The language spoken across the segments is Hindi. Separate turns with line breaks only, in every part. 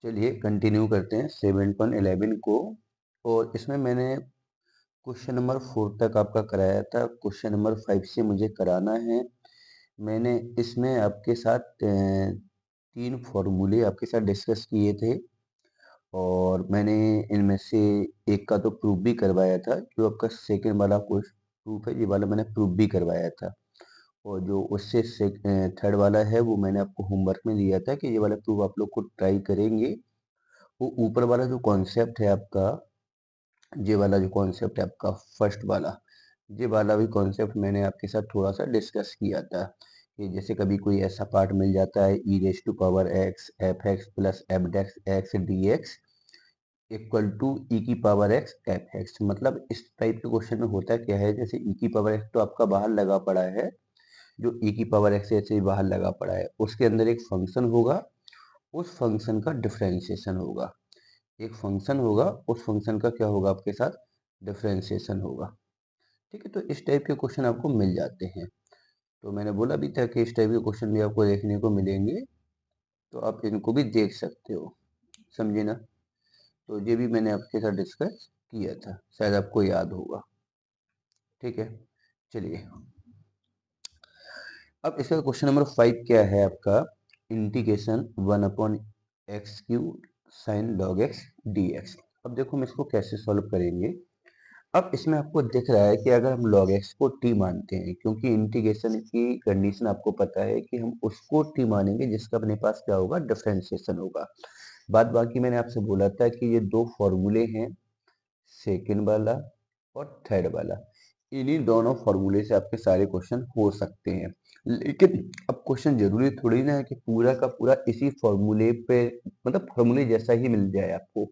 चलिए कंटिन्यू करते हैं 7.11 को। और इसमें मैंने क्वेश्चन नंबर 4 तक आपका कराया था। क्वेश्चन नंबर 5 से मुझे कराना है। मैंने इसमें आपके साथ 3 फॉर्मूले आपके साथ डिस्कस किए थे और मैंने इनमें से एक का तो प्रूफ भी करवाया था। जो आपका सेकेंड वाला प्रूफ है, ये वाला मैंने प्रूफ भी करवाया था। और जो उससे थर्ड वाला है वो मैंने आपको होमवर्क में दिया था कि ये वाला प्रूफ आप लोग को ट्राई करेंगे। वो ऊपर वाला जो कॉन्सेप्ट है आपका, ये वाला जो कॉन्सेप्ट है आपका फर्स्ट वाला, ये वाला भी कॉन्सेप्ट मैंने आपके साथ थोड़ा सा डिस्कस किया था कि जैसे कभी कोई ऐसा पार्ट मिल जाता है e raise to power x f x plus f dash x d x equal to e की पावर एक्स एफ एक्स। मतलब इस टाइप के क्वेश्चन में होता क्या है, जैसे ई की पावर एक्स तो आपका बाहर लगा पड़ा है, जो ई की पावर एक्स ऐसे ही बाहर लगा पड़ा है, उसके अंदर एक फंक्शन होगा, उस फंक्शन का डिफरेंशिएशन होगा। एक फंक्शन होगा, उस फंक्शन का क्या होगा आपके साथ, डिफरेंशिएशन होगा। ठीक है, तो इस टाइप के क्वेश्चन आपको मिल जाते हैं। तो मैंने बोला भी था कि इस टाइप के क्वेश्चन भी आपको देखने को मिलेंगे, तो आप इनको भी देख सकते हो। समझे ना? तो ये भी मैंने आपके साथ डिस्कस किया था, शायद आपको याद होगा। ठीक है, चलिए अब इसका क्वेश्चन नंबर 5 क्या है आपका, integration 1/x³ sign log x d x. अब देखो हम इसको कैसे सॉल्व करेंगे। अब इसमें आपको दिख रहा है कि अगर हम log x को t मानते हैं, क्योंकि इंटीग्रेशन की कंडीशन आपको पता है कि हम उसको t मानेंगे जिसका अपने पास क्या होगा, डिफरेंशिएशन होगा। बाद बाकी मैंने आपसे बोला था कि ये दो फॉर्मूले हैं, सेकेंड वाला और थर्ड वाला। इन्हीं दोनों फॉर्मूले से आपके सारे क्वेश्चन हो सकते हैं। लेकिन अब क्वेश्चन जरूरी थोड़ी ना है कि पूरा का पूरा इसी फॉर्मूले पे, मतलब फॉर्मूले जैसा ही मिल जाए आपको।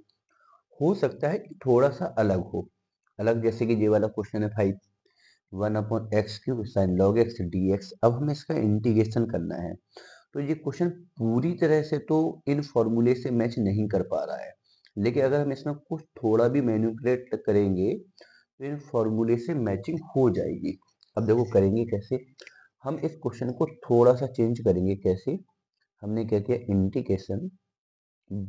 हो सकता है कि थोड़ा सा अलग हो। अलग जैसे कि ये वाला क्वेश्चन है 5, 1/x³ sign log x d x. अब हमें इसका इंटीग्रेशन करना है। तो ये क्वेश्चन पूरी तरह से तो इन फॉर्मूले से मैच नहीं कर पा रहा है, लेकिन अगर हम इसमें कुछ थोड़ा भी मैनिपुलेट करेंगे तो इन फॉर्मूले से मैचिंग हो जाएगी। अब देखो करेंगे कैसे। हम इस क्वेश्चन को थोड़ा सा चेंज करेंगे। कैसे? हमने क्या किया, इंटीग्रेशन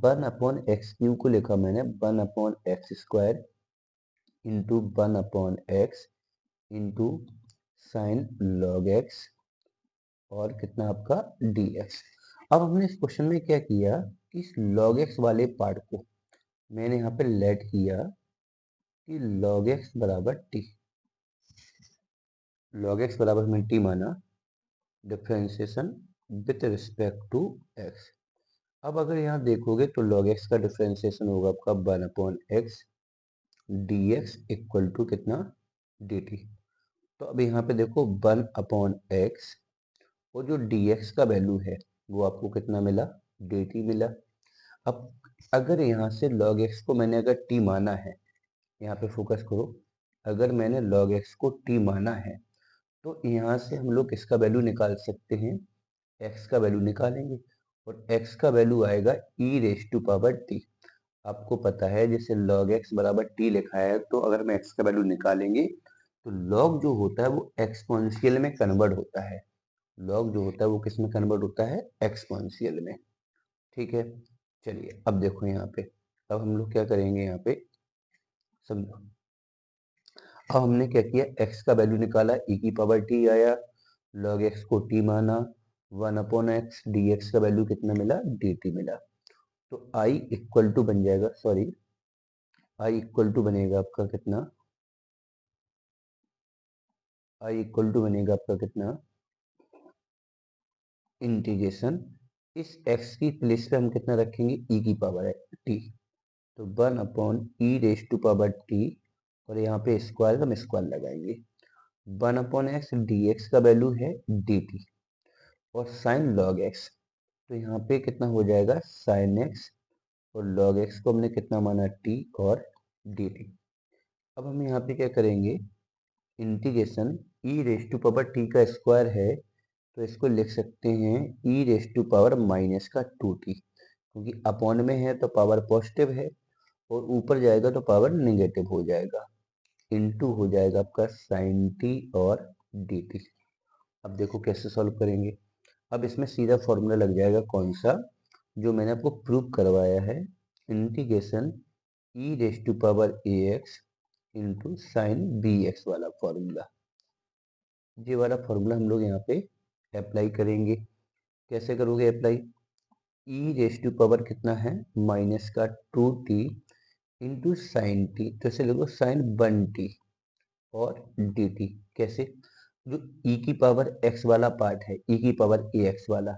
1/x³ को लिखा मैंने 1/x² into 1/x into sine log x और कितना आपका dx। अब हमने इस क्वेश्चन में क्या किया कि इस log x वाले पार्ट को मैंने यहाँ पे लेट किया कि log x बराबर t। log x बराबर हमने t माना, differentiation with respect to x। अब अगर यहाँ देखोगे तो log x का डिफरेंशिएशन होगा आपका 1/x dx इक्वल टू कितना, dt। तो अब यहाँ पे देखो 1/x और जो dx का वैल्यू है वो आपको कितना मिला, dt मिला। अब अगर यहाँ से log x को मैंने अगर t माना है, यहाँ पे फोकस करो, अगर मैंने log x को t माना है तो यहाँ से हम लोग किसका वैल्यू निकाल सकते हैं, x का वैल्यू निकालेंगे। और x का वैल्यू आएगा e raise to power t। आपको पता है जैसे log x बराबर t लिखा है, तो अगर हम x का वैल्यू निकालेंगे तो log जो होता है वो एक्सपोनेंशियल में कन्वर्ट होता है। log जो होता है वो किस में कन्वर्ट होता है, एक्सपोनेंशियल में। ठीक है, चलिए अब देखो यहाँ पे, अब हम लोग क्या करेंगे यहाँ पे, समझो। अब हमने क्या किया, x का वैल्यू निकाला, e की पावर t आया, log x को t माना, 1/x dx का वैल्यू कितना मिला, dt मिला। तो i इक्वल टू बन जाएगा, सॉरी, i इक्वल टू बनेगा आपका कितना, i इक्वल टू बनेगा आपका कितना, इंटीग्रेशन, इस x की प्लेस पे हम कितना रखेंगे, e की पावर है t। तो 1/e⁻t और यहाँ पे स्क्वायर का हम स्क्वायर लगाएंगे। 1/x dx का वैल्यू है dt और साइन लॉग x, तो यहाँ पे कितना हो जाएगा, साइन x और लॉग x को हमने कितना माना, t और dt। अब हम यहाँ पे क्या करेंगे, integration e raise to power t का स्क्वायर है, तो इसको लिख सकते हैं e raise to power minus का 2t, क्योंकि अपॉन में है तो पावर पॉजिटिव है और ऊपर जाएगा तो पावर नेगेटिव हो जाएगा, इनटू हो जाएगा आपका साइन t और dt। अब देखो कैसे सॉल्व करेंगे। अब इसमें सीधा फॉर्मूला लग जाएगा कौन सा, जो मैंने आपको प्रूव करवाया है, integration e raise to power a x into sine b x वाला फॉर्मूला। ये वाला फॉर्मूला हम लोग यहाँ पे अप्लाई करेंगे। कैसे करोगे apply? E raise to power कितना है, माइनस का 2t इंटू साइन टी, तो इसे लिखो साइन 1t और dt। कैसे? जो e की पावर x वाला पार्ट है, e की पावर ax वाला,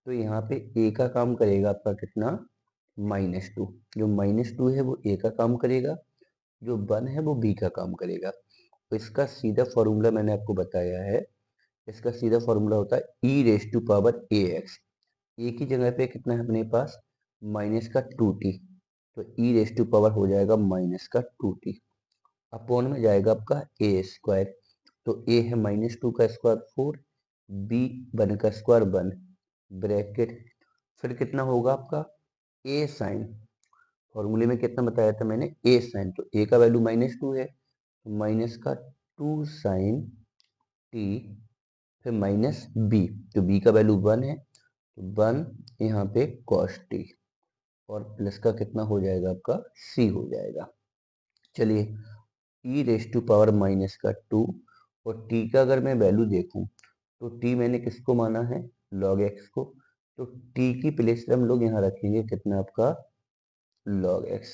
तो यहाँ पे a का काम करेगा आपका कितना, -2। जो -2 है वो a का काम करेगा, जो 1 है वो b का काम करेगा। तो इसका सीधा फॉर्मूला मैंने आपको बताया है। इसका सीधा फॉर्मूला होता है e raise to power ax। a की जगह पे कितना है अपने पास, माइनस का 2t, तो e रेज टू पावर हो जाएगा माइनस का 2t, अपॉन में जाएगा आपका a स्क्वायर। तो a है -2 का स्क्वायर 4, b 1 का स्क्वायर 1, ब्रैकेट, फिर कितना होगा आपका a साइन, फॉर्मूले में कितना बताया था मैंने, a साइन, तो a का वैल्यू -2 है, तो माइनस का 2 साइन t, फिर माइनस b, तो b का वैल्यू 1 है, तो 1 यहाँ पे cos t, और प्लस का कितना हो जाएगा आपका c हो जाएगा। चलिए, e raise to power minus का 2, और t का अगर मैं वैल्यू देखूं तो t मैंने किसको माना है, log x को, तो t की प्लेस पे हम लोग यहाँ रखेंगे कितना आपका log x,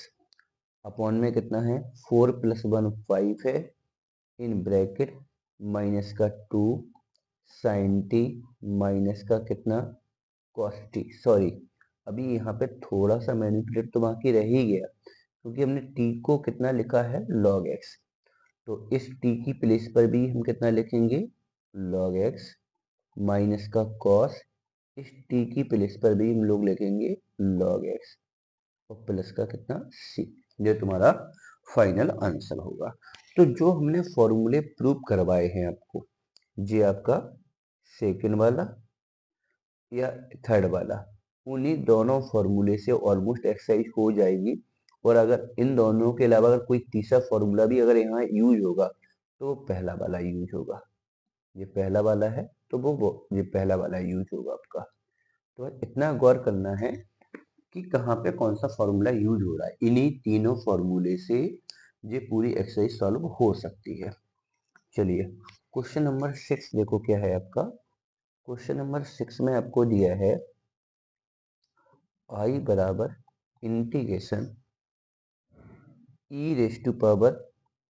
अपॉन में कितना है 4 + 1 5 है, इन ब्रैकेट माइनस का 2 साइन t माइनस का कितना cos t। सॉरी, अभी यहाँ पे थोड़ा सा मैनिपुलेट तो बाकी रह ही गया, क्योंकि हमने t को कितना लिखा है log x, तो इस t की प्लेस पर भी हम कितना लिखेंगे log x, माइनस का cos, इस t की प्लेस पर भी हम लोग लिखेंगे log x, और प्लस का कितना c। ये तुम्हारा फाइनल आंसर होगा। तो जो हमने फॉर्मूले प्रूव करवाए हैं आपको, ये आपका सेकंड वाला या थर्ड वाला, उन्हीं दोनों फॉर्मूले से ऑलमोस्ट एक्सरसाइज हो जाएगी। और अगर इन दोनों के अलावा अगर कोई तीसरा फॉर्मूला भी अगर यहाँ यूज होगा, तो वो पहला वाला यूज होगा। ये पहला वाला है तो वो ये पहला वाला यूज होगा आपका। तो इतना गौर करना है कि कहाँ पे कौन सा फॉर्मूला यूज हो रहा है। इन्हीं तीनों फॉर्मूले से ये पूरी एक्सरसाइज सॉल्व हो सकती है। चलिए, क्वेश्चन नंबर 6 देखो क्या है आपका। क्वेश्चन नंबर 6 में आपको दिया है i बराबर integration e raise to power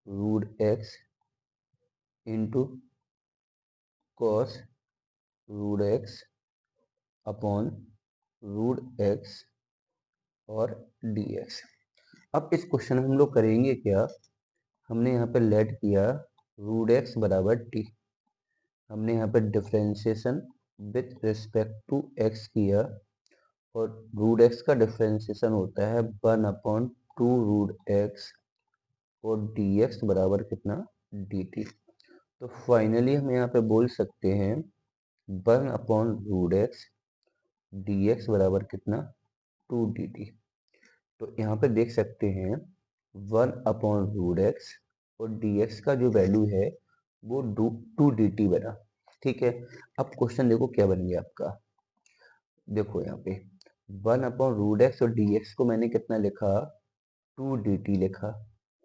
root x into cos root x upon root x और dx। अब इस क्वेश्चन में हम लोग करेंगे क्या, हमने यहाँ पे लेट किया रूट एक्स बराबर टी, हमने यहाँ पे differentiation with respect to x किया, और रूट एक्स का डिफरेंशिएशन होता है 1/2 रूट एक्स, और dx बराबर कितना dt। तो फाइनली हम यहाँ पे बोल सकते हैं 1/रूट एक्स dx बराबर कितना 2dt। तो यहाँ पे देख सकते हैं 1/रूट एक्स और dx का जो वैल्यू है वो 2dt बना। ठीक है, अब क्वेश्चन देखो क्या बन गया आपका। देखो यहाँ पे 1/रूट एक्स और dx को मैंने कितना लिखा, 2dt लिखा,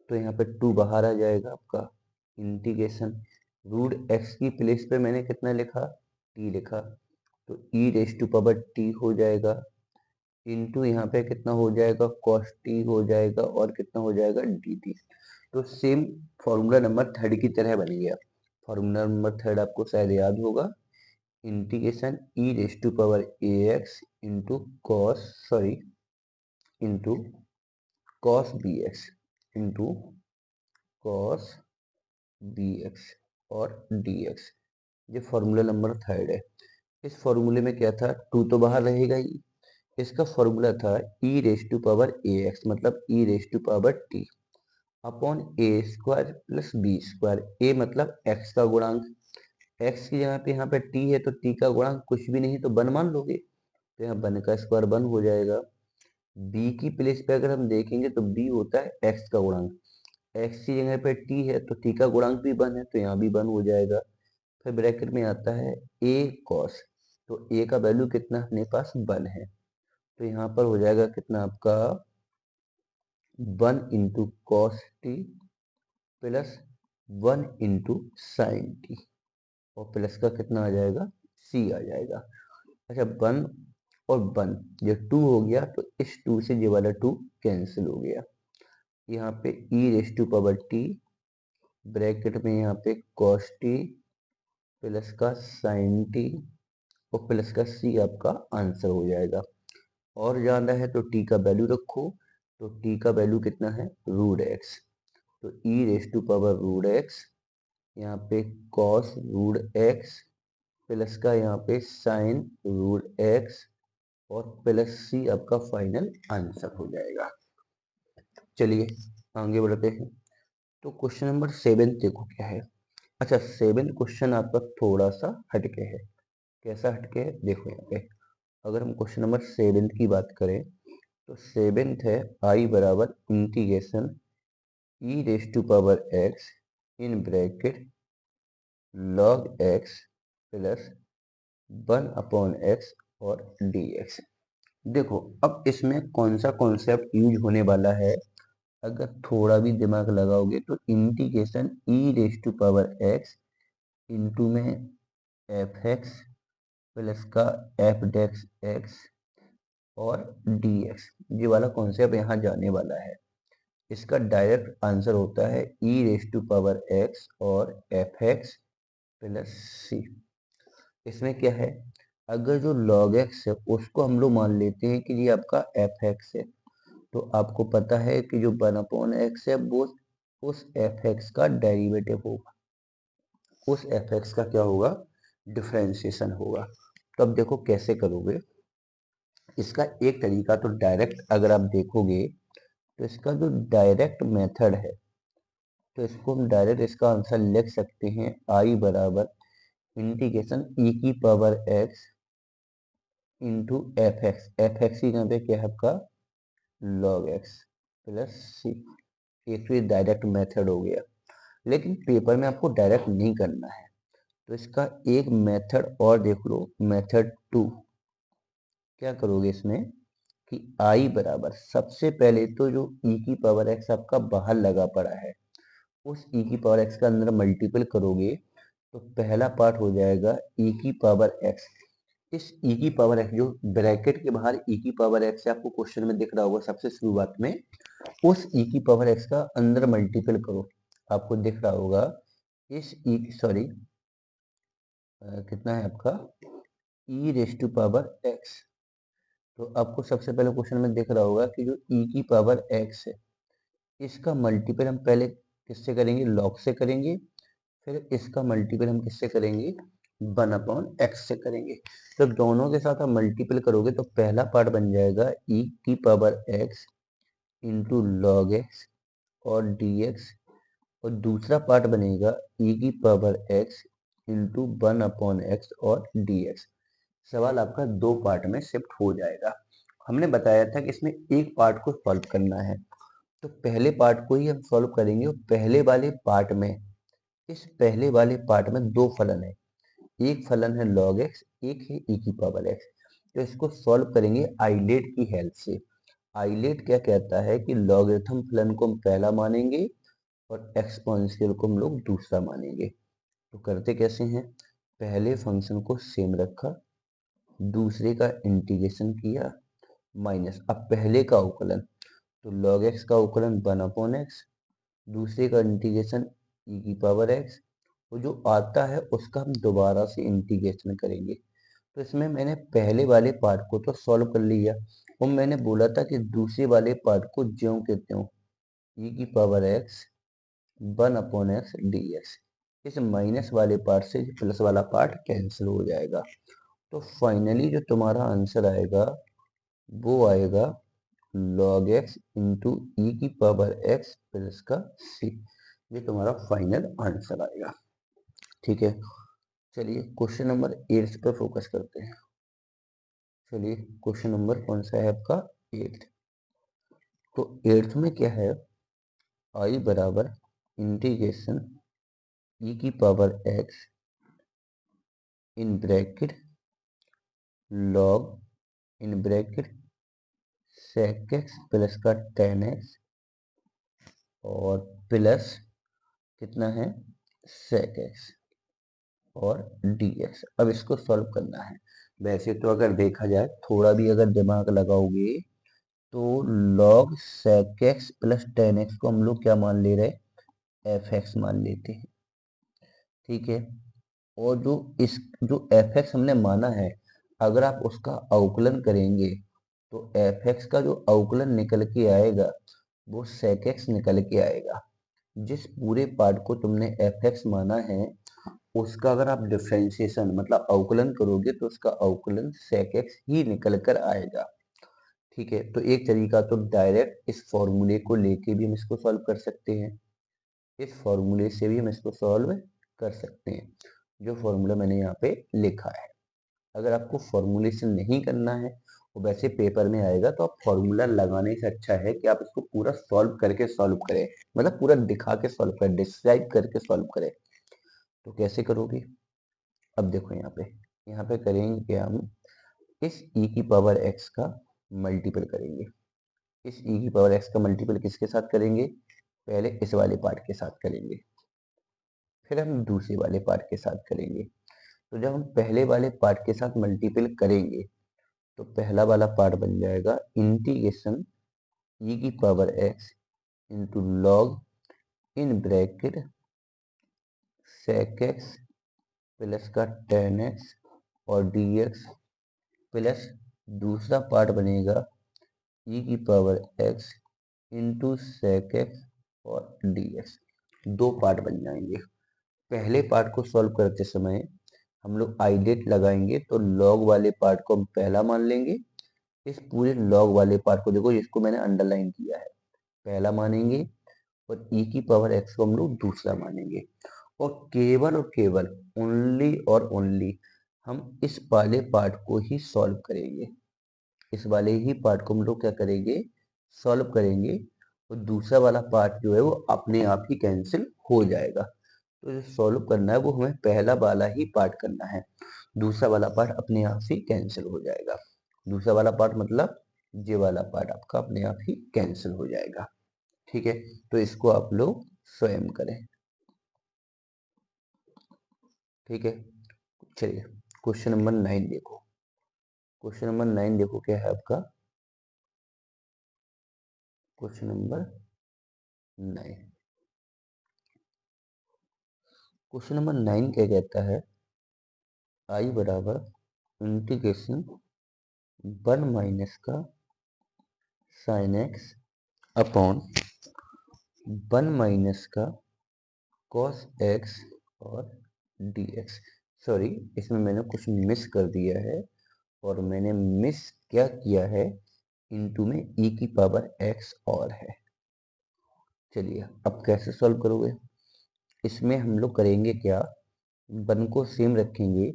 तो यहाँ पे 2 बाहर आ जाएगा आपका, इंटीग्रेशन रूट एक्स की प्लेस पे मैंने कितना लिखा, t लिखा, तो e raise to power t हो जाएगा, इंटू यहाँ पे कितना हो जाएगा cos t हो जाएगा, और कितना हो जाएगा dt। तो सेम फॉर्मूला नंबर थर्ड की तरह बन गया। फॉर्मूला नंबर थर्ड आपको शायद याद होगा, integration e raise to power a x into cos, sorry, into cos b x, into cos b x और डी एक्स। ये फॉर्मूला नंबर थर्ड है। इस फॉर्मूले में क्या था, 2 तो बाहर रहेगा ही। इसका फॉर्मूला था e raise to power a x, मतलब e raise to power t upon a square plus b square. A मतलब एक्स का गुणांक, एक्स की जगह पे यहाँ पे टी है, तो टी का गुणांक कुछ भी नहीं तो 1 मान लोगे, तो यहाँ 1 का स्क्वायर 1 हो जाएगा। बी की प्लेस पे अगर हम देखेंगे तो बी होता है एक्स का गुणांक, एक्स की जगह पे टी है तो टी का गुणांक भी 1 है, तो यहाँ भी 1 हो जाएगा। फिर ब्रैकेट में आता है ए कॉस, तो ए का वैल्यू कितना अपने पास 1 है, तो यहाँ पर हो जाएगा कितना आपका 1 into cos T plus 1 into sine T और प्लस का कितना आ जाएगा सी आ जाएगा। अच्छा 1 और 1 ये 2 हो गया तो इस 2 से ये वाला 2 कैंसिल हो गया। यहाँ पे E raise to power T bracket में यहाँ पे कॉस टी प्लस का साइन टी और प्लस का सी आपका आंसर हो जाएगा। और जानना है तो टी का वैल्यू रखो, तो टी का वैल्यू कितना है रूट एक्स, तो e raise to power root x यहाँ पे कॉस रूट एक्स प्लस का यहाँ पे साइन रूट एक्स और प्लस सी आपका फाइनल आंसर हो जाएगा। चलिए आगे बढ़ते हैं। तो क्वेश्चन नंबर 7 देखो क्या है। अच्छा 7 क्वेश्चन आपका थोड़ा सा हटके है। कैसा हटके है देखो यहाँ पे। अगर हम क्वेश्चन नंबर 7 की बात करें तो 7th है आई बराबर integration e raise to power x in bracket log x plus 1 upon x और डी एक्स। देखो अब इसमें कौन सा कॉन्सेप्ट यूज होने वाला है, अगर थोड़ा भी दिमाग लगाओगे तो integration e raise to power x into में एफ एक्स प्लस का एफ डेक्स एक्स और डी एक्स, ये वाला कॉन्सेप्ट यहाँ जाने वाला है। इसका डायरेक्ट आंसर होता है e raise to power x और एफ एक्स प्लस सी। इसमें क्या है, अगर जो log x है उसको हम लोग मान लेते हैं कि ये आपका एफ एक्स है, तो आपको पता है कि जो 1 अपॉन एक्स है वो उस एफ एक्स का डेरिवेटिव होगा, उस एफ एक्स का क्या होगा डिफरेंशिएशन होगा। तो अब देखो कैसे करोगे। इसका एक तरीका तो डायरेक्ट अगर आप देखोगे तो इसका जो डायरेक्ट मेथड है तो इसको हम डायरेक्ट इसका आंसर लिख सकते हैं आई बराबर इंटीग्रेशन ई की power x into f x. F x ही यहाँ पे क्या है आपका लॉग एक्स प्लस सी। ये तो डायरेक्ट मेथड हो गया, लेकिन पेपर में आपको डायरेक्ट नहीं करना है, तो इसका एक मेथड और देख लो, मेथड 2। क्या करोगे इसमें कि आई बराबर सबसे पहले तो जो ई की पावर एक्स आपका बाहर लगा पड़ा है उस ई की पावर एक्स का अंदर मल्टीपल करोगे तो पहला पार्ट हो जाएगा ई की पावर एक्स। इस ई की पावर एक्स जो ब्रैकेट के बाहर ई की पावर एक्स है आपको क्वेश्चन में दिख रहा होगा सबसे शुरुआत में, उस ई की पावर एक्स का अंदर मल्टीपल करो, आपको दिख रहा होगा इस ई सॉरी कितना है आपका ई रेस टू पावर एक्स। तो आपको सबसे पहले क्वेश्चन में दिख रहा होगा कि जो ई की पावर एक्स है इसका मल्टीपल हम पहले किससे करेंगे लॉग से करेंगे, फिर इसका मल्टीपल हम किससे करेंगे 1 अपॉन एक्स से करेंगे। तो दोनों के साथ आप मल्टीपल करोगे तो पहला पार्ट बन जाएगा ई की power x into log x और डी एक्स और दूसरा पार्ट बनेगा ई की power x into 1 upon x और डी एक्स। सवाल आपका दो पार्ट में शिफ्ट हो जाएगा। हमने बताया था कि इसमें एक पार्ट को सॉल्व करना है, तो पहले पार्ट को ही हम सॉल्व करेंगे और पहले वाले पार्ट में इस पहले वाले पार्ट में दो फलन है, एक फलन है log x एक है e की पावर x। तो इसको सॉल्व करेंगे आइलेट की हेल्प से। आइलेट क्या कहता है कि लॉगरिथम फलन को हम पहला मानेंगे और एक्सपोनेंशियल को हम लोग दूसरा मानेंगे। तो करते कैसे हैं, पहले फंक्शन को सेम रखा, दूसरे का इंटीग्रेशन किया माइनस, अब पहले का अवकलन तो log x का अवकलन 1 अपॉन एक्स, दूसरे का इंटीग्रेशन e की पावर x, वो जो आता है उसका हम दोबारा से इंटीग्रेशन करेंगे। तो इसमें मैंने पहले वाले पार्ट को तो सॉल्व कर लिया और मैंने बोला था कि दूसरे वाले पार्ट को ज्यों के त्यों e की power x 1 upon x d x, इस माइनस वाले पार्ट से प्लस वाला पार्ट कैंसिल हो जाएगा। तो फाइनली जो तुम्हारा आंसर आएगा वो आएगा log x इंटू ई की पावर x प्लस का c, ये तुम्हारा फाइनल आंसर आएगा। ठीक है, चलिए क्वेश्चन नंबर 8 पर फोकस करते हैं। चलिए क्वेश्चन नंबर कौन सा है आपका 8। तो 8th में क्या है, आई बराबर इंटीग्रेशन ई की power x in bracket log in bracket sec x plus का tan x और प्लस कितना है sec x और dx। अब इसको सॉल्व करना है। वैसे तो अगर देखा जाए थोड़ा भी अगर दिमाग लगाओगे तो log sec x plus tan x को हम लोग क्या मान ले रहे एफ एक्स मान लेते हैं। ठीक है, और जो एफ एक्स हमने माना है अगर आप उसका अवकलन करेंगे तो एफ एक्स का जो अवकलन निकल के आएगा वो sec x निकल के आएगा। जिस पूरे पार्ट को तुमने एफ एक्स माना है उसका अगर आप डिफरेंशिएशन मतलब अवकलन करोगे तो उसका अवकलन sec x ही निकल कर आएगा। ठीक है, तो एक तरीका तो डायरेक्ट इस फॉर्मूले को लेके भी हम इसको सॉल्व कर सकते हैं, इस फॉर्मूले से भी हम इसको सॉल्व कर सकते हैं जो फॉर्मूला मैंने यहाँ पे लिखा है। अगर आपको फॉर्मूलेशन नहीं करना है वो वैसे पेपर में आएगा तो आप फॉर्मूला लगाने से अच्छा है कि आप इसको पूरा सॉल्व करके सॉल्व करें, मतलब पूरा दिखा के सॉल्व करें, डिस्क्राइब करके सॉल्व करें। तो कैसे करोगे, अब देखो यहाँ पे करेंगे कि हम इस e की पावर x का मल्टीपल करेंगे। इस e की पावर x का मल्टीपल किसके साथ करेंगे, पहले इस वाले पार्ट के साथ करेंगे, फिर हम दूसरे वाले पार्ट के साथ करेंगे। तो जब हम पहले वाले पार्ट के साथ मल्टीपल करेंगे तो पहला वाला पार्ट बन जाएगा इंटीग्रेशन e की power x into log in bracket sec x plus का tan x और dx प्लस दूसरा पार्ट बनेगा e की power x into sec x और dx। दो पार्ट बन जाएंगे। पहले पार्ट को सॉल्व करते समय हम लोग आइडेट लगाएंगे तो लॉग वाले पार्ट को हम पहला मान लेंगे। इस पूरे लॉग वाले पार्ट को देखो इसको मैंने अंडरलाइन किया है, पहला मानेंगे और e की पावर x को हम लोग दूसरा मानेंगे। और केवल ओनली और ओनली हम इस वाले पार्ट को ही सॉल्व करेंगे, इस वाले ही पार्ट को हम लोग क्या करेंगे सॉल्व करेंगे और दूसरा वाला पार्ट जो है वो अपने आप ही कैंसिल हो जाएगा। तो जो सॉल्व करना है वो हमें पहला वाला ही पार्ट करना है, दूसरा वाला पार्ट अपने आप ही कैंसिल हो जाएगा। दूसरा वाला पार्ट मतलब ये वाला पार्ट आपका अपने आप ही कैंसिल हो जाएगा। ठीक है, तो इसको आप लोग स्वयं करें। ठीक है, चलिए क्वेश्चन नंबर 9 देखो। क्वेश्चन नंबर 9 देखो क्या है आपका, क्वेश्चन नंबर 9। क्वेश्चन नंबर 9 क्या कहता है, आई बराबर इंटीग्रेशन 1 माइनस का साइन एक्स अपॉन 1 माइनस का कॉस एक्स और डी एक्स। सॉरी, इसमें मैंने कुछ मिस कर दिया है और मैंने मिस क्या किया है, इनटू में e की पावर x और है। चलिए अब कैसे सॉल्व करोगे, इसमें हम लोग करेंगे क्या, 1 को सेम रखेंगे,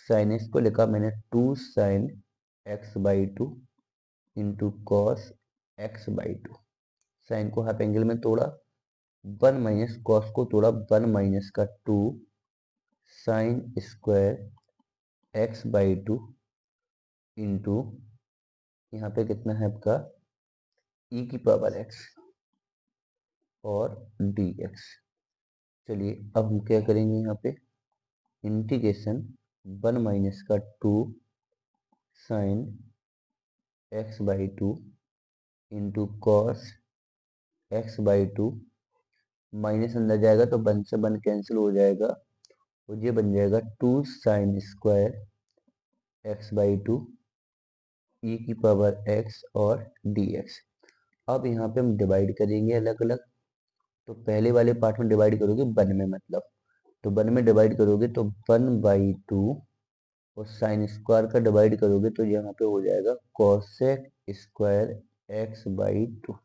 साइन एक्स को लिखा मैंने 2 sine x by 2 into cos x by 2, sine को हाफ एंगल में तोड़ा, 1 माइनस कॉस को तोड़ा 1 माइनस का 2 sine square x by 2 into यहाँ पे कितना है आपका e की पावर x और dx। चलिए अब हम क्या करेंगे, यहाँ पे इंटीग्रेशन 1 माइनस का 2 sine x by 2 into cos x by 2, minus अंदर जाएगा तो 1 से 1 कैंसिल हो जाएगा और ये बन जाएगा 2 sine square x by 2 e की पावर x और dx। अब यहाँ पे हम डिवाइड करेंगे अलग अलग, तो पहले वाले पार्ट में डिवाइड करोगे 1 में, मतलब तो 1 में डिवाइड करोगे तो 1/2 और साइन स्क्वायर का डिवाइड करोगे तो यहाँ पे हो जाएगा cosec square x by 2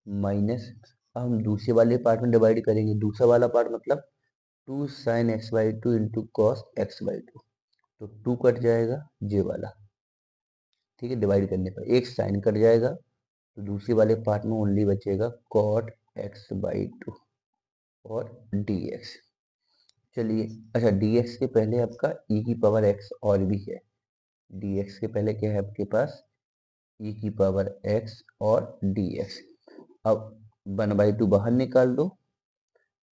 minus. अब हम दूसरे वाले पार्ट में डिवाइड करेंगे, दूसरा वाला पार्ट मतलब 2 sine x by 2 into cos x by 2, तो 2 कट जाएगा ये वाला। ठीक है, डिवाइड करने पर एक साइन कट जाएगा तो दूसरे वाले पार्ट में ओनली बचेगा कॉट एक्स बाई 2 और dx। चलिए अच्छा, dx के पहले आपका e की पावर x और भी है, dx के पहले क्या है आपके पास ई की पावर एक्स और डी एक्स। अब 1/2 बाहर निकाल दो,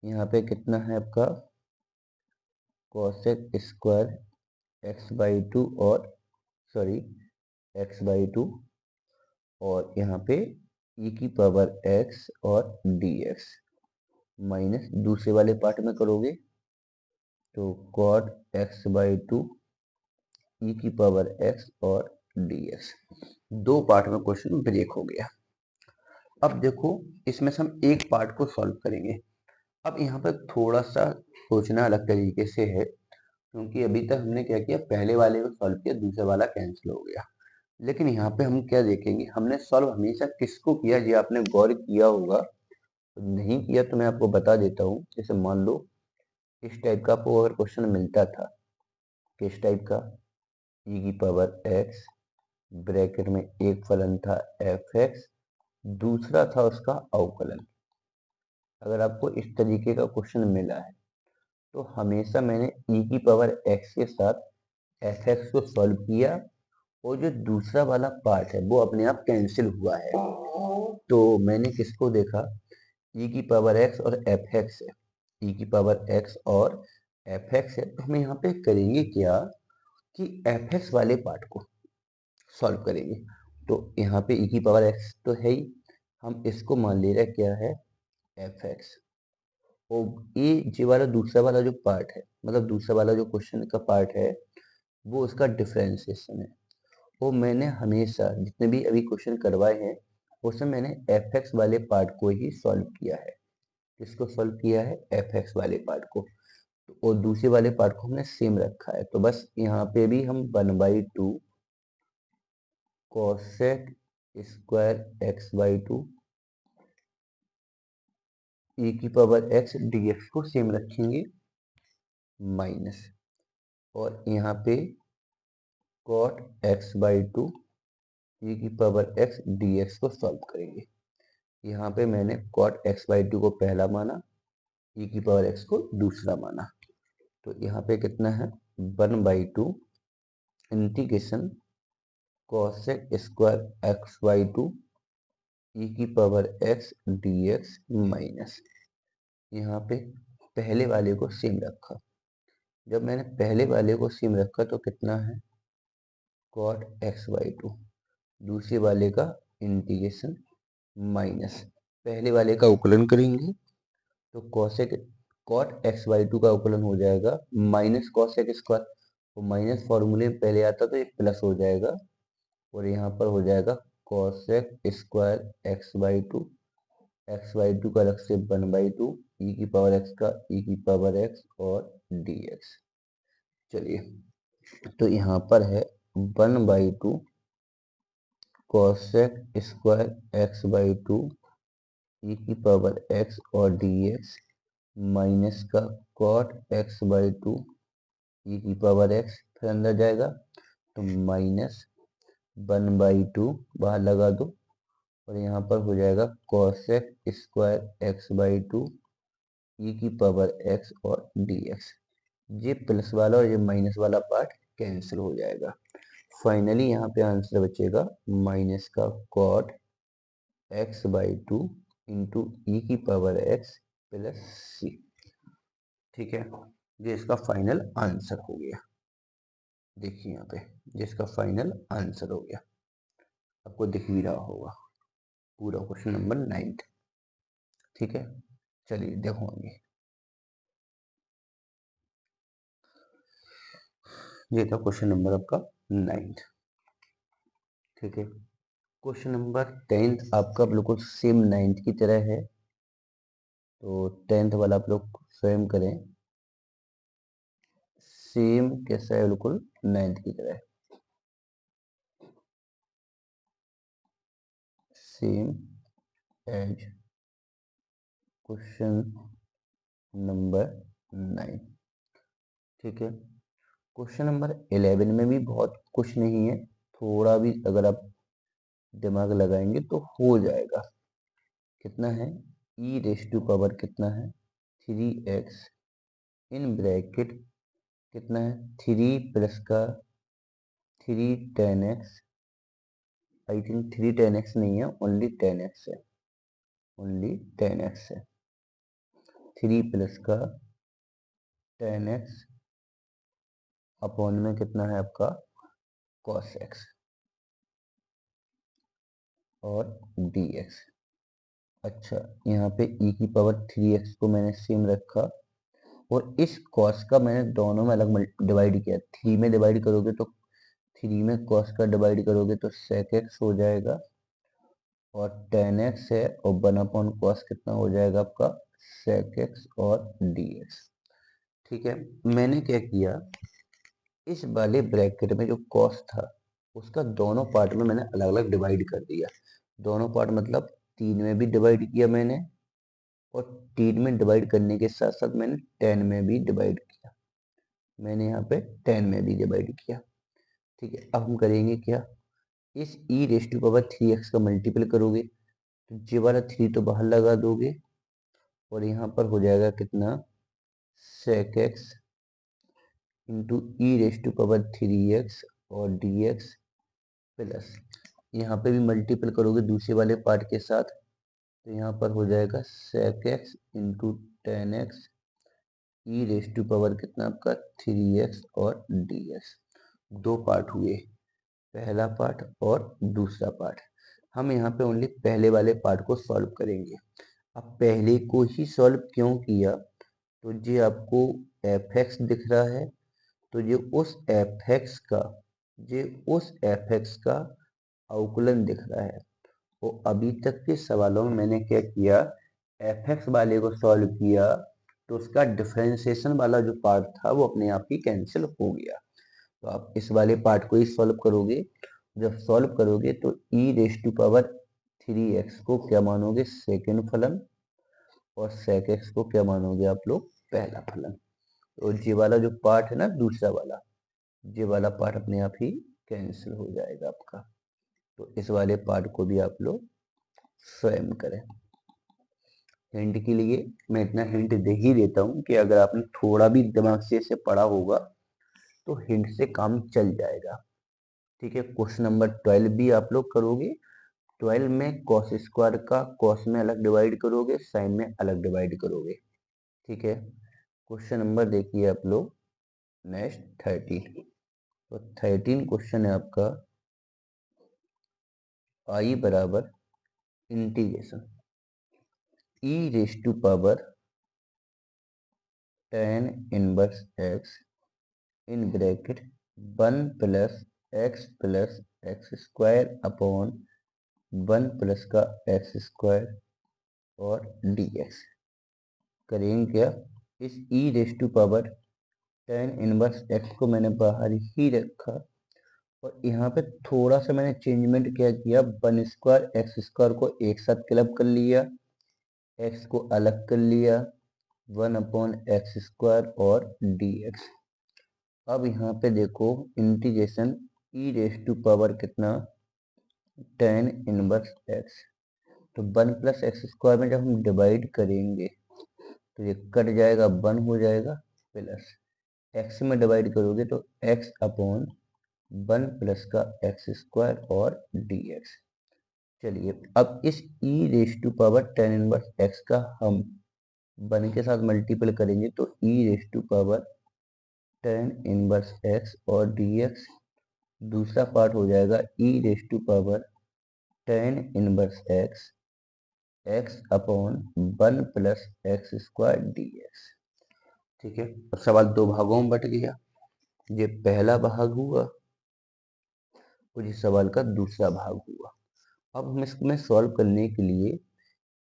यहाँ पे कितना है आपका cosec square x by to और सॉरी एक्स बाई टू, और यहाँ पे ई की पावर एक्स और डी एक्स माइनस दूसरे वाले पार्ट में करोगे तो cot x by two e की पावर एक्स और डी एक्स। दो पार्ट में क्वेश्चन ब्रेक हो गया। अब देखो इसमें से हम एक पार्ट को सॉल्व करेंगे। अब यहाँ पर थोड़ा सा सोचना अलग तरीके से है, क्योंकि अभी तक हमने क्या किया, पहले वाले को सॉल्व किया, दूसरा वाला कैंसिल हो गया। लेकिन यहाँ पे हम क्या देखेंगे, हमने सॉल्व हमेशा किसको किया, ये आपने गौर किया होगा। नहीं किया तो मैं आपको बता देता हूँ। जैसे मान लो इस टाइप का आपको अगर क्वेश्चन मिलता था, किस टाइप का, ई की पावर एक्स ब्रैकेट में एक फलन था एफ एक्स, दूसरा था उसका अवकलन। अगर आपको इस तरीके का क्वेश्चन मिला है तो हमेशा मैंने ई की पावर एक्स के साथ एफ एक्स को सॉल्व किया, और जो दूसरा वाला पार्ट है वो अपने आप कैंसिल हुआ है। तो मैंने किसको देखा, ई की पावर एक्स और एफ एक्स है, ई की पावर एक्स और एफ एक्स है। तो हम यहाँ पे करेंगे क्या कि एफ एक्स वाले पार्ट को सॉल्व करेंगे। तो यहाँ पे ई की पावर एक्स तो है ही, हम इसको मान ले रहे क्या है एफ एक्स, और ये वाला दूसरा वाला जो पार्ट है, मतलब दूसरा वाला जो क्वेश्चन का पार्ट है वो उसका डिफरेंशिएशन है। वो मैंने हमेशा जितने भी अभी क्वेश्चन करवाए हैं उसमें मैंने एफ एक्स वाले पार्ट को ही सॉल्व किया है। किसको सॉल्व किया है, एफ एक्स वाले पार्ट को, और दूसरे वाले पार्ट को हमने सेम रखा है। तो बस यहाँ पे भी हम 1/2 cosec square x by two e की पावर एक्स डी एक्स को सेम रखेंगे माइनस, और यहाँ पे cot x by two e की पावर एक्स डी एक्स को सॉल्व करेंगे। यहाँ पे मैंने कॉट एक्स बाई टू को पहला माना, ई की पावर एक्स को दूसरा माना। तो यहाँ पे कितना है 1/2 integration cosec square x by two e की power x d x minus, यहाँ पे पहले वाले को सेम रखा। जब मैंने पहले वाले को सेम रखा तो कितना है कॉट एक्स बाई टू, दूसरे वाले का इंटीग्रेशन माइनस, पहले वाले का उकलन करेंगे तो cosec cot x by two का उकलन हो जाएगा माइनस कॉसेक स्क्वायर, तो माइनस फॉर्मूले में पहले आता तो एक प्लस हो जाएगा, और यहाँ पर हो जाएगा cosec square x by two का अलग से 1/2 ई की पावर एक्स का ई की पावर एक्स और डी एक्स। चलिए तो यहाँ पर है 1/2 cosec square x by two e की पावर एक्स और डी एक्स माइनस का cot x by two e की पावर एक्स, फिर अंदर जाएगा तो माइनस 1/2 बाहर लगा दो, और यहाँ पर हो जाएगा cosec square x by two e की पावर एक्स और डी एक्स। ये प्लस वाला और ये माइनस वाला पार्ट कैंसिल हो जाएगा। फाइनली यहाँ पे आंसर बचेगा माइनस का cot x by two into e की पावर एक्स प्लस सी। ठीक है, ये इसका फाइनल आंसर हो गया। देखिए यहाँ पे ये इसका फाइनल आंसर हो गया, आपको दिख भी रहा होगा पूरा क्वेश्चन नंबर 9। ठीक है, चलिए देखो आगे। ये था क्वेश्चन नंबर आपका 9। ठीक है, क्वेश्चन नंबर 10 आपका बिल्कुल सेम 9th की तरह है, तो 10th वाला आप लोग स्वयं करें। सेम कैसा है, बिल्कुल 9th की तरह, सेम एज क्वेश्चन नंबर 9। ठीक है, क्वेश्चन नंबर 11 में भी बहुत कुछ नहीं है, थोड़ा भी अगर आप दिमाग लगाएंगे तो हो जाएगा। कितना है, ई रेस टू पावर कितना है 3x इन ब्रैकेट कितना है 3 प्लस का 3 10x आई थिंक 3 10x नहीं है, ओनली 10x है, ओनली 10x है। 3 प्लस का 10x अपॉन में कितना है आपका cos x और dx। अच्छा, यहाँ पे e की पावर 3x को मैंने सेम रखा और इस cos का मैंने दोनों में अलग डिवाइड किया। 3 में डिवाइड करोगे तो 3 में cos का डिवाइड करोगे तो sec x हो जाएगा और 10x है और 1 अपॉन cos कितना हो जाएगा आपका sec x और dx। ठीक है, मैंने क्या किया, इस वाले ब्रैकेट में जो cos था उसका दोनों पार्ट में मैंने अलग अलग डिवाइड कर दिया। दोनों पार्ट मतलब 3 में भी डिवाइड किया मैंने और 3 में डिवाइड करने के साथ साथ मैंने 10 में भी डिवाइड किया। मैंने यहाँ पे 10 में भी डिवाइड किया। ठीक है, अब हम करेंगे क्या, इस e raise to power 3x का मल्टीपल करोगे तो ये वाला 3 तो बाहर लगा दोगे और यहाँ पर हो जाएगा कितना sec x into e raise to power 3x और dx प्लस यहाँ पे भी मल्टीपल करोगे दूसरे वाले पार्ट के साथ तो यहाँ पर हो जाएगा sec x into 10x e raise to power कितना आपका 3x और dx। दो पार्ट हुए, पहला पार्ट और दूसरा पार्ट। हम यहाँ पे ओनली पहले वाले पार्ट को सॉल्व करेंगे। अब पहले को ही सॉल्व क्यों किया, तो ये आपको fx दिख रहा है तो ये उस fx का, ये उस fx का अवकलन दिख रहा है। तो अभी तक के सवालों में मैंने क्या किया, fx वाले को सॉल्व किया तो उसका डिफरेंशिएशन वाला जो पार्ट था वो अपने आप ही कैंसिल हो गया। तो आप इस वाले पार्ट को ही सॉल्व करोगे। जब सॉल्व करोगे तो e raise to power 3x को क्या मानोगे सेकेंड फलन और sec x को क्या मानोगे आप लोग पहला फलन। तो ये वाला जो पार्ट है ना दूसरा वाला, ये वाला पार्ट अपने आप ही कैंसिल हो जाएगा आपका। तो इस वाले पार्ट को भी आप लोग स्वयं करें। हिंट के लिए मैं इतना हिंट दे ही देता हूँ कि अगर आपने थोड़ा भी दिमाग से इसे पढ़ा होगा तो हिंट से काम चल जाएगा। ठीक है, क्वेश्चन नंबर 12 भी आप लोग करोगे। 12 में कॉस स्क्वायर का कॉस में अलग डिवाइड करोगे, साइन में अलग डिवाइड करोगे। ठीक है, क्वेश्चन नंबर देखिए आप लोग नेक्स्ट 13। तो 13 क्वेश्चन है आपका आई बराबर integration e raise to power tan inverse x in bracket 1 plus x square upon 1 plus का एक्स स्क्वायर और dx। करेंगे क्या, इस e raise to power tan inverse x को मैंने बाहर ही रखा और यहाँ पे थोड़ा सा मैंने चेंजमेंट क्या किया, 1 स्क्वायर एक्स स्क्वायर को एक साथ क्लब कर लिया, x को अलग कर लिया, 1 अपॉन एक्स स्क्वायर और dx। अब यहाँ पे देखो integration e raise to power कितना tan इनवर्स x, तो 1 प्लस एक्स स्क्वायर में जब हम डिवाइड करेंगे तो ये कट जाएगा 1 हो जाएगा प्लस x में डिवाइड करोगे तो x अपॉन 1 प्लस का एक्स स्क्वायर और dx। चलिए अब इस e raise to power tan inverse x का हम 1 के साथ मल्टीपल करेंगे तो e raise to power tan inverse x और dx। दूसरा पार्ट हो जाएगा e raise to power tan inverse x upon 1 plus x square dx। ठीक है, अब सवाल दो भागों में बट गया, ये पहला भाग हुआ और ये सवाल का दूसरा भाग हुआ। अब हम इसमें सॉल्व करने के लिए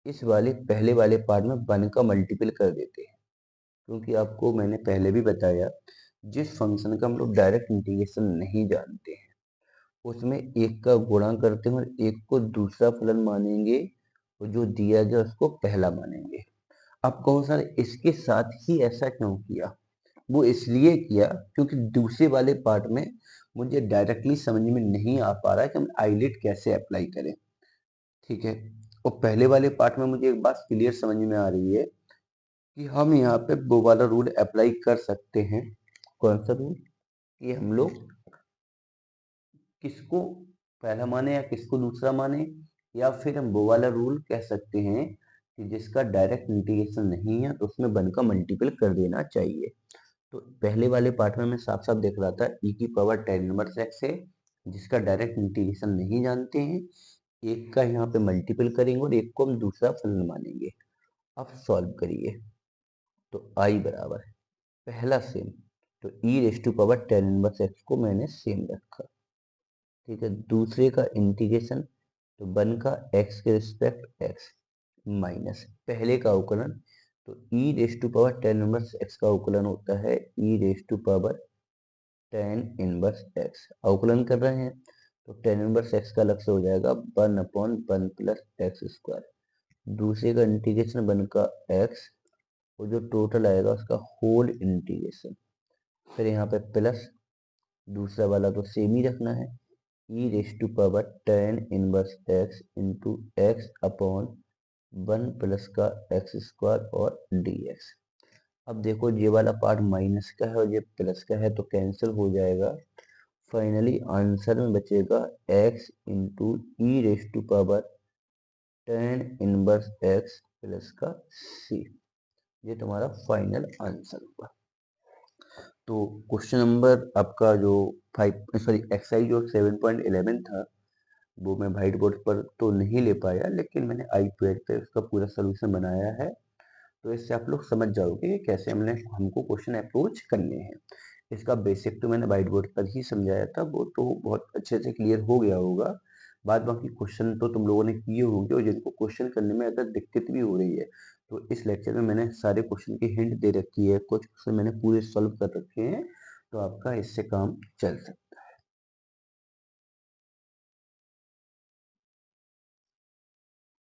इस वाले पहले वाले पार्ट में 1 का मल्टीपल कर देते हैं, क्योंकि आपको मैंने पहले भी बताया जिस फंक्शन का हम लोग डायरेक्ट इंटीग्रेशन नहीं जानते हैं उसमें एक का गुणा करते हैं और एक को दूसरा फलन मानेंगे और जो दिया गया उसको पहला मानेंगे। अब कौन सा इसके साथ ही ऐसा क्यों किया, वो इसलिए किया क्योंकि दूसरे वाले पार्ट में मुझे डायरेक्टली समझ में नहीं आ पा रहा है कि हम आइलेट कैसे अप्लाई करें। ठीक है, और पहले वाले पार्ट में मुझे एक बात क्लियर समझ में आ रही है कि हम यहाँ पे वो वाला रूल अप्लाई कर सकते हैं। कौन सा रूल, कि हम लोग किसको पहला माने या किसको दूसरा माने, या फिर हम वो वाला रूल कह सकते हैं कि जिसका डायरेक्ट इंटीग्रेशन नहीं है तो उसमें 1 का मल्टीपल कर देना चाहिए। तो पहले वाले पार्ट में मैं साफ साफ देख रहा था e की पावर 10 इनवर्स x है, जिसका डायरेक्ट इंटीग्रेशन नहीं जानते हैं, एक का यहाँ पे मल्टीपल करेंगे और एक को हम दूसरा फलन मानेंगे। अब सॉल्व करिए तो i बराबर है पहला सेम, तो e raise to power 10 inverse x को मैंने सेम रखा, ठीक है। दूसरे का इंटीग्रेशन, तो 1 का x के रिस्पेक्ट x माइनस पहले का अवकलन, तो e raise to power 10 inverse x का अवकलन होता है e raise to power 10 inverse x, अवकलन कर रहे हैं तो 10 इनवर्स x का अलग से हो जाएगा 1/1 प्लस एक्स स्क्वायर, दूसरे का इंटीग्रेशन 1 का x और जो टोटल आएगा उसका होल इंटीग्रेशन, फिर यहाँ पे प्लस दूसरा वाला तो सेम ही रखना है e raise to power 10 inverse x into x upon 1 plus का एक्स स्क्वायर और dx। अब देखो ये वाला पार्ट माइनस का है और ये प्लस का है तो कैंसिल हो जाएगा, फाइनली आंसर में बचेगा x into e raise to power 10 inverse x plus का c, ये तुम्हारा फाइनल आंसर होगा। तो क्वेश्चन नंबर आपका जो 5 सॉरी एक्सरसाइज जो 7.11 था वो मैं व्हाइट बोर्ड पर तो नहीं ले पाया, लेकिन मैंने आईपैड पे उसका पूरा सोल्यूशन बनाया है, तो इससे आप लोग समझ जाओगे कि कैसे हमको क्वेश्चन अप्रोच करने हैं। इसका बेसिक तो मैंने व्हाइट बोर्ड पर ही समझाया था, वो तो बहुत अच्छे से क्लियर हो गया होगा। बाद बाकी क्वेश्चन तो तुम लोगों ने किए होंगे, और जिनको क्वेश्चन करने में अगर दिक्कत भी हो रही है तो इस लेक्चर में मैंने सारे क्वेश्चन की हिंट दे रखी है, कुछ क्वेश्चन मैंने पूरे सॉल्व कर रखे हैं, तो आपका इससे काम चल सकता है।